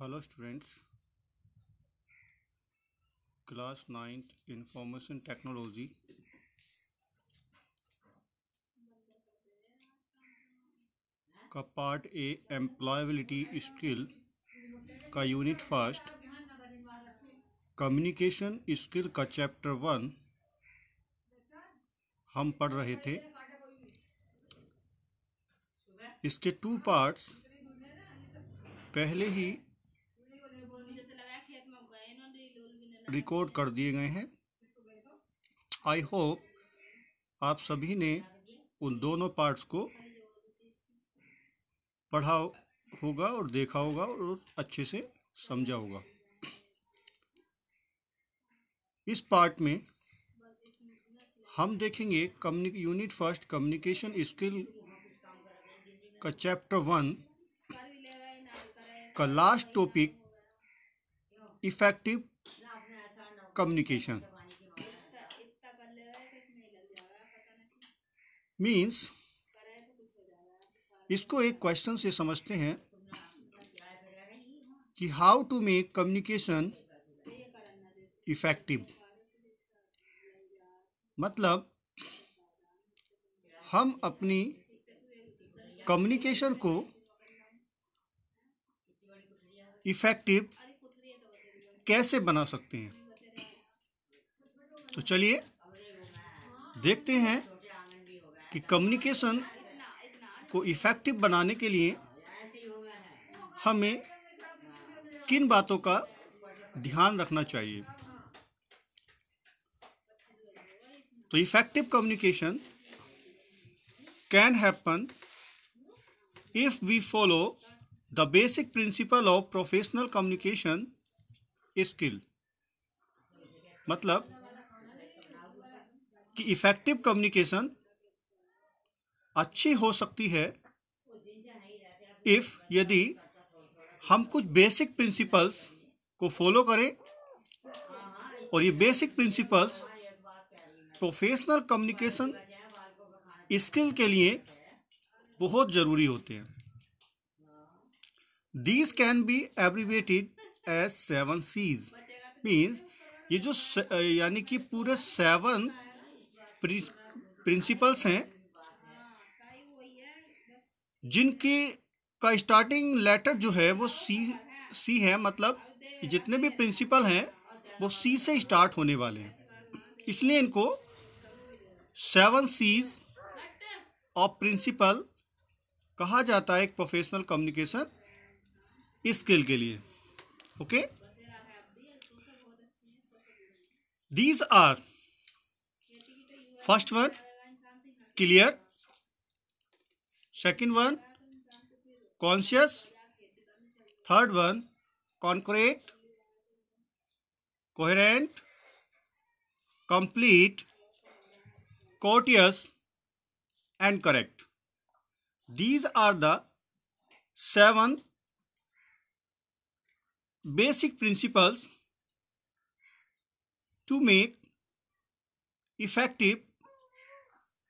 Hello students, class 9th Information Technology का part A employability skill का unit first communication skill का chapter 1 हम पढ़ रहे थे। इसके 2 पार्ट्स पहले ही रिकॉर्ड कर दिए गए हैं। आई होप आप सभी ने उन दोनों पार्ट्स को पढ़ा होगा और देखा होगा और अच्छे से समझा होगा। इस पार्ट में हम देखेंगे यूनिट फर्स्ट कम्युनिकेशन स्किल का चैप्टर 1 का last topic effective communication means इसको एक क्वेश्चन से समझते हैं कि how to make communication effective. मतलब हम अपनी कम्युनिकेशन को इफेक्टिव कैसे बना सकते हैं। तो चलिए देखते हैं कि कम्युनिकेशन को इफेक्टिव बनाने के लिए हमें किन बातों का ध्यान रखना चाहिए। तो effective communication can happen if we follow the basic principle of professional communication skill. मतलब कि इफेक्टिव कम्युनिकेशन अच्छी हो सकती है यदि हम कुछ बेसिक प्रिंसिपल्स को फॉलो करें, और ये basic principles professional communication skill के लिए बहुत ज़रूरी होते हैं। These can be abbreviated as 7 C's means ये जो यानी कि पूरे 7 प्रिंसिपल्स हैं जिनकी का स्टार्टिंग लेटर जो है वो सी है। मतलब जितने भी प्रिंसिपल हैं वो सी से स्टार्ट होने वाले हैं, इसलिए इनको 7 C's ऑफ प्रिंसिपल कहा जाता है एक प्रोफेशनल कम्युनिकेशन स्किल के लिए। Okay, these are first one clear, second one conscious, third one concrete, coherent, complete, courteous and correct. These are the 7 basic principles to make effective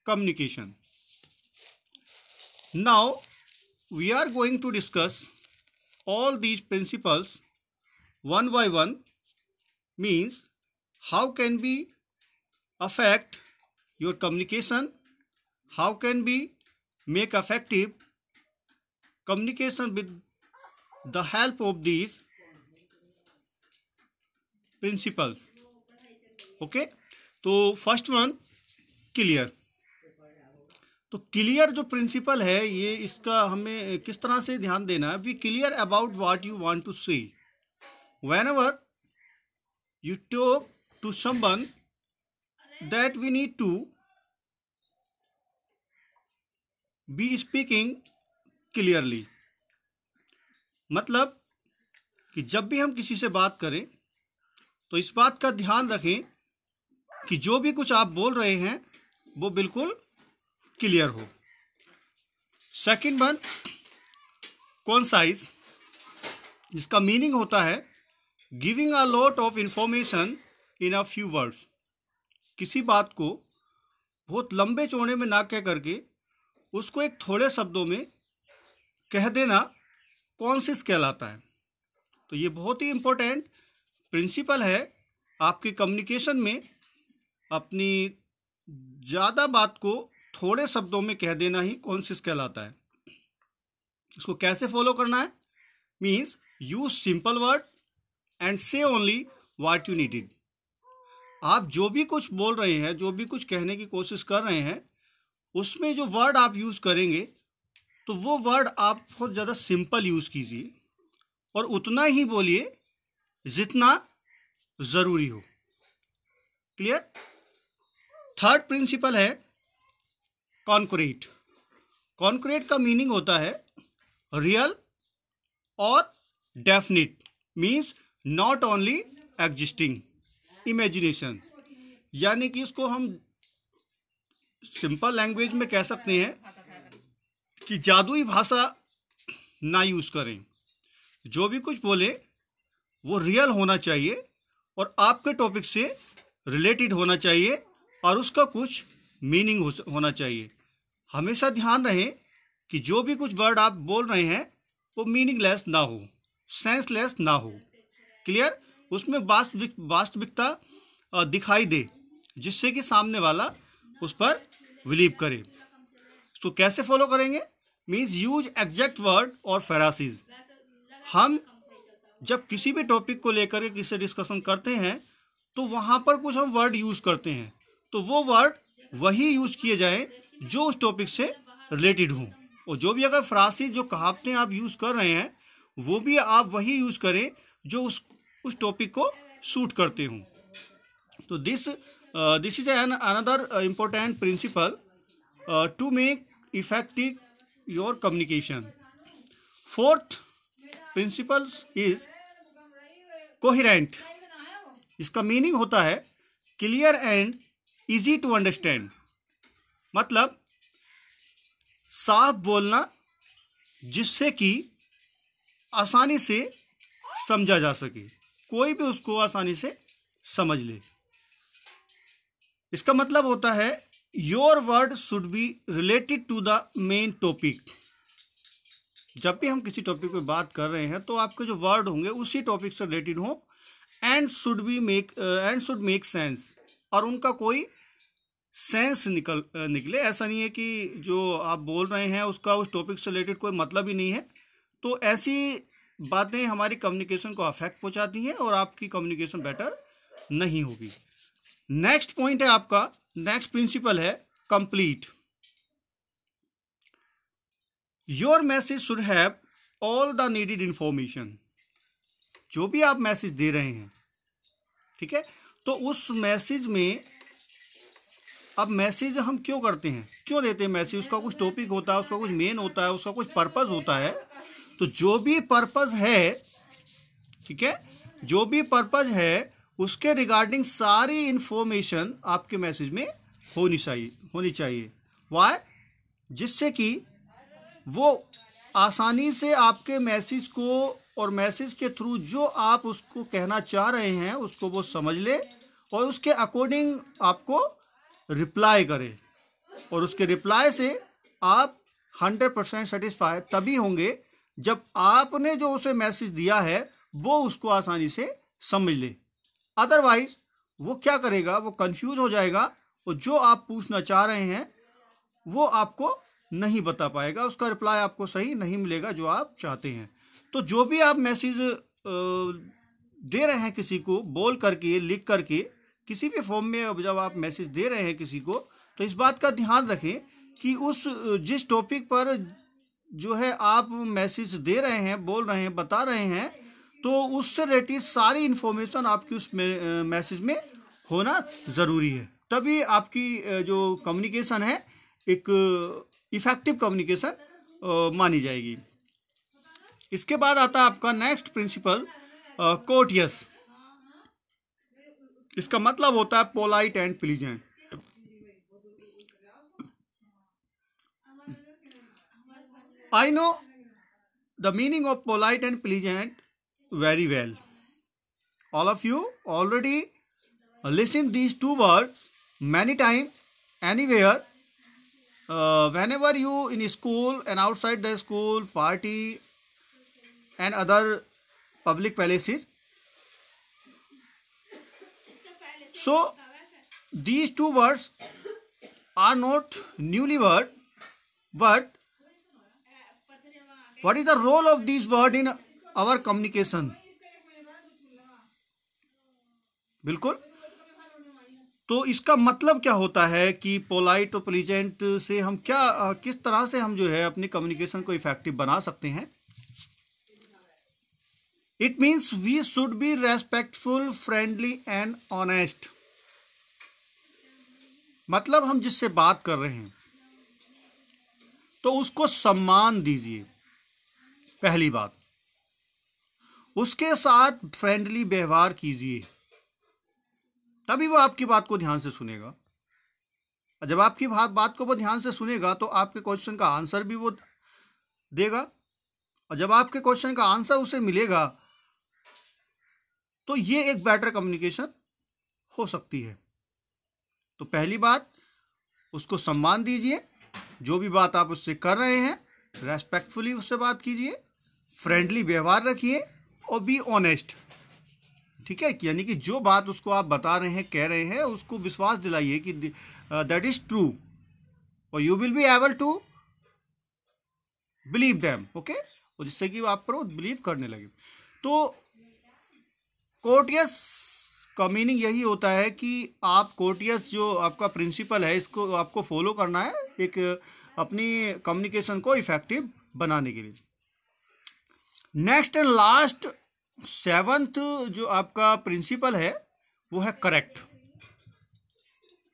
communication. Now we are going to discuss all these principles one by one, means how can we affect your communication, how can we make effective communication with the help of these principles. Okay, तो first one clear. तो clear जो principal है ये इसका हमें किस तरह से ध्यान देना है। We clear about what you want to say whenever you talk to someone that we need to be speaking clearly। मतलब कि जब भी हम किसी से बात करें तो इस बात का ध्यान रखें कि जो भी कुछ आप बोल रहे हैं वो बिल्कुल क्लियर हो। सेकंड वन कॉन्साइज, जिसका मीनिंग होता है giving a lot of information in a few words. किसी बात को बहुत लंबे चौड़े में ना कह करके उसको एक थोड़े शब्दों में कह देना कॉन्सिस कहलाता है। तो ये बहुत ही इम्पोर्टेंट प्रिंसिपल है आपके कम्युनिकेशन में। अपनी ज़्यादा बात को थोड़े शब्दों में कह देना ही कॉन्सिस कहलाता है। इसको कैसे फॉलो करना है? Means use simple word and से ओनली व्हाट यू नीडेड। आप जो भी कुछ बोल रहे हैं, जो भी कुछ कहने की कोशिश कर रहे हैं, उसमें जो वर्ड आप यूज़ करेंगे तो वो वर्ड आप बहुत ज़्यादा सिंपल यूज़ कीजिए और उतना ही बोलिए जितना ज़रूरी हो। क्लियर? थर्ड प्रिंसिपल है कॉन्क्रीट। कॉन्क्रीट का मीनिंग होता है रियल और definite, means not only existing, imagination. यानी कि इसको हम सिंपल लैंग्वेज में कह सकते हैं कि जादुई भाषा ना यूज़ करें। जो भी कुछ बोले वो रियल होना चाहिए और आपके टॉपिक से रिलेटेड होना चाहिए और उसका कुछ मीनिंग होना चाहिए। हमेशा ध्यान रहे कि जो भी कुछ वर्ड आप बोल रहे हैं वो मीनिंगलेस ना हो, सेंसलेस ना हो। क्लियर? उसमें वास्तविकता दिखाई दे, जिससे कि सामने वाला उस पर बिलीव करे। तो कैसे फॉलो करेंगे? मीन्स यूज एग्जैक्ट वर्ड और फ्रेजेस। हम जब किसी भी टॉपिक को लेकर के किसी डिस्कशन करते हैं तो वहाँ पर कुछ हम वर्ड यूज़ करते हैं, तो वो वर्ड वही यूज़ किए जाएं जो उस टॉपिक से रिलेटेड हों। और जो भी अगर फ्रासेस, जो कहावतें आप यूज़ कर रहे हैं, वो भी आप वही यूज़ करें जो उस टॉपिक को सूट करते हों। तो this is another important principle to make effective your communication. Fourth principle is coherent. इसका मीनिंग होता है clear and easy to understand. मतलब साफ बोलना जिससे कि आसानी से समझा जा सके, कोई भी उसको आसानी से समझ ले। इसका मतलब होता है your word should be related to the main topic. जब भी हम किसी टॉपिक पे बात कर रहे हैं तो आपके जो वर्ड होंगे उसी टॉपिक से रिलेटेड हों एंड शुड मेक सेंस, और उनका कोई सेंस निकले। ऐसा नहीं है कि जो आप बोल रहे हैं उसका उस टॉपिक से रिलेटेड कोई मतलब ही नहीं है। तो ऐसी बातें हमारी कम्युनिकेशन को अफेक्ट पहुंचाती हैं और आपकी कम्युनिकेशन बेटर नहीं होगी। नेक्स्ट पॉइंट है आपका, नेक्स्ट प्रिंसिपल है complete. Your message should have all the needed information. जो भी आप मैसेज दे रहे हैं, ठीक है, तो उस मैसेज में, अब मैसेज हम क्यों करते हैं, क्यों देते हैं मैसेज? उसका कुछ टॉपिक होता है, उसका कुछ मेन होता है, उसका कुछ पर्पस होता है। तो जो भी पर्पस है, ठीक है, जो भी पर्पस है उसके रिगार्डिंग सारी इंफॉर्मेशन आपके मैसेज में होनी चाहिए। वाई? जिससे कि वो आसानी से आपके मैसेज को और मैसेज के थ्रू जो आप उसको कहना चाह रहे हैं उसको वो समझ ले और उसके अकॉर्डिंग आपको रिप्लाई करे। और उसके रिप्लाई से आप 100% सेटिस्फाई तभी होंगे जब आपने जो उसे मैसेज दिया है वो उसको आसानी से समझ ले। अदरवाइज वो क्या करेगा, वो कंफ्यूज हो जाएगा और जो आप पूछना चाह रहे हैं वो आपको नहीं बता पाएगा, उसका रिप्लाई आपको सही नहीं मिलेगा जो आप चाहते हैं। तो जो भी आप मैसेज दे रहे हैं किसी को, बोल करके, लिख करके, किसी भी फॉर्म में जब आप मैसेज दे रहे हैं किसी को, तो इस बात का ध्यान रखें कि जिस टॉपिक पर जो है आप मैसेज दे रहे हैं, बोल रहे हैं, बता रहे हैं, तो उससे रिलेटेड सारी इन्फॉर्मेशन आपकी उस मैसेज में होना ज़रूरी है। तभी आपकी जो कम्युनिकेशन है एक इफ़ेक्टिव कम्युनिकेशन मानी जाएगी। इसके बाद आता है आपका नेक्स्ट प्रिंसिपल कोर्टियस। इसका मतलब होता है polite and pleasant. I know the meaning of polite and pleasant very well. All of you already listened these two words many times, anywhere, whenever you in school and outside the school, party and other public places. So these two words are not newly word, but what is the role of these words in our communication? बिल्कुल, तो इसका मतलब क्या होता है कि polite और pleasant से हम क्या किस तरह से हम जो है अपनी कम्युनिकेशन को इफेक्टिव बना सकते हैं. It means we should be respectful, friendly and honest. मतलब हम जिससे बात कर रहे हैं तो उसको सम्मान दीजिए, पहली बात. उसके साथ फ्रेंडली व्यवहार कीजिए, तभी वो आपकी बात को ध्यान से सुनेगा. और जब आपकी बात को वो ध्यान से सुनेगा तो आपके क्वेश्चन का आंसर भी वो देगा. और जब आपके क्वेश्चन का आंसर उसे मिलेगा तो ये एक बेटर कम्युनिकेशन हो सकती है. तो पहली बात, उसको सम्मान दीजिए. जो भी बात आप उससे कर रहे हैं रेस्पेक्टफुली उससे बात कीजिए, फ्रेंडली व्यवहार रखिए और बी ऑनेस्ट. ठीक है, यानी कि जो बात उसको आप बता रहे हैं, कह रहे हैं, उसको विश्वास दिलाइए कि दैट इज ट्रू और you will be able to believe them. Okay, और जिससे कि आप पर बिलीव करने लगे. तो कोर्टियस का मीनिंग यही होता है कि आप कोर्टियस जो आपका प्रिंसिपल है इसको आपको फॉलो करना है एक अपनी कम्युनिकेशन को इफेक्टिव बनाने के लिए. नेक्स्ट एंड लास्ट 7th जो आपका प्रिंसिपल है वो है करेक्ट,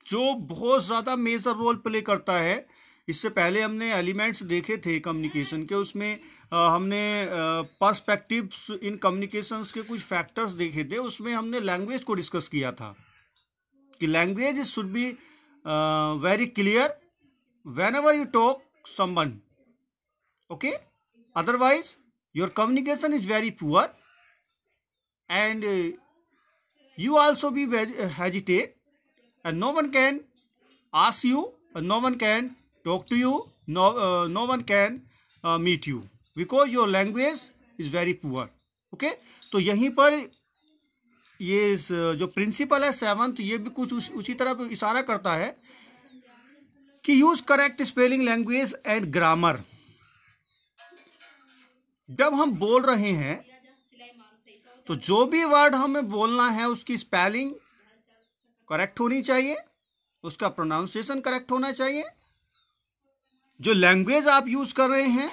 जो बहुत ज़्यादा मेजर रोल प्ले करता है. इससे पहले हमने एलिमेंट्स देखे थे कम्युनिकेशन के, उसमें हमने पर्सपेक्टिव्स इन कम्युनिकेशंस के कुछ फैक्टर्स देखे थे. उसमें हमने लैंग्वेज को डिस्कस किया था कि language should be very clear when ever you talk someone. Okay, otherwise your communication is very poor and you also be hesitate and no one can ask you, no one can talk to you, no one can meet you because your language is very poor. Okay, तो यहीं पर ये जो principal है 7th, ये भी कुछ उसी तरह इशारा करता है कि use correct spelling, language and grammar. जब हम बोल रहे हैं तो जो भी वर्ड हमें बोलना है उसकी स्पेलिंग करेक्ट होनी चाहिए, उसका प्रोनाउंसिएशन करेक्ट होना चाहिए. जो लैंग्वेज आप यूज़ कर रहे हैं,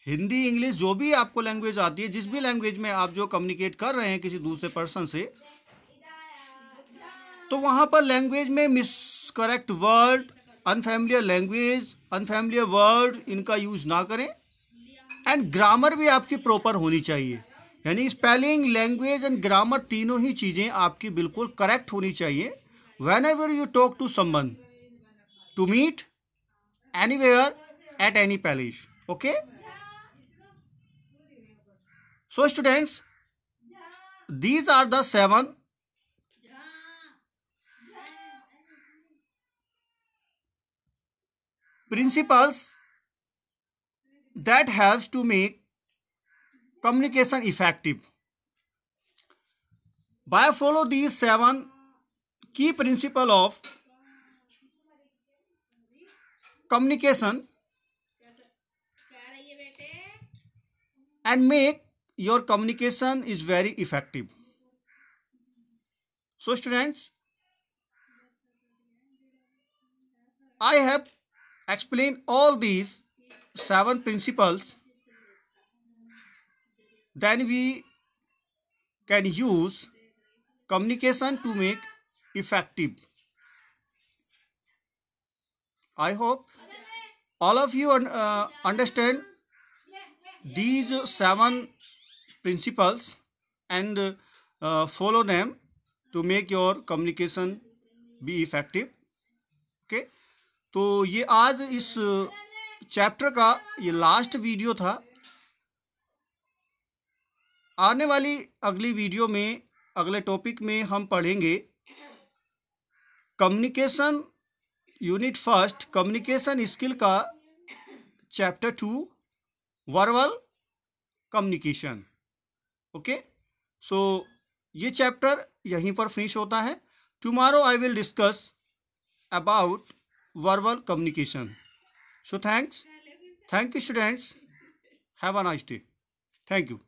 हिंदी, इंग्लिश, जो भी आपको लैंग्वेज आती है, जिस भी लैंग्वेज में आप जो कम्युनिकेट कर रहे हैं किसी दूसरे पर्सन से, तो वहाँ पर लैंग्वेज में miss correct word, unfamiliar language, unfamiliar word, इनका यूज़ ना करें. एंड ग्रामर भी आपकी प्रॉपर होनी चाहिए, यानी स्पेलिंग, लैंग्वेज एंड ग्रामर तीनों ही चीज़ें आपकी बिल्कुल करेक्ट होनी चाहिए. Whenever you talk to someone, to meet, anywhere, at any place. Okay, so students, these are the 7 principles that helps to make communication effective. By follow these 7 key principles of communication and make your communication is very effective. So students, I have explained all these 7 principles. Then we can use communication to make effective. I hope all of you understand these 7 principles and follow them to make your communication be effective. Okay, तो ये आज इस chapter का ये last video था. आने वाली अगली वीडियो में, अगले टॉपिक में हम पढ़ेंगे कम्युनिकेशन यूनिट 1, कम्युनिकेशन स्किल का चैप्टर 2, वर्बल कम्युनिकेशन. ओके, सो ये चैप्टर यहीं पर फिनिश होता है. Tomorrow I will discuss about verbal communication. So thank you students. Have a nice day. Thank you.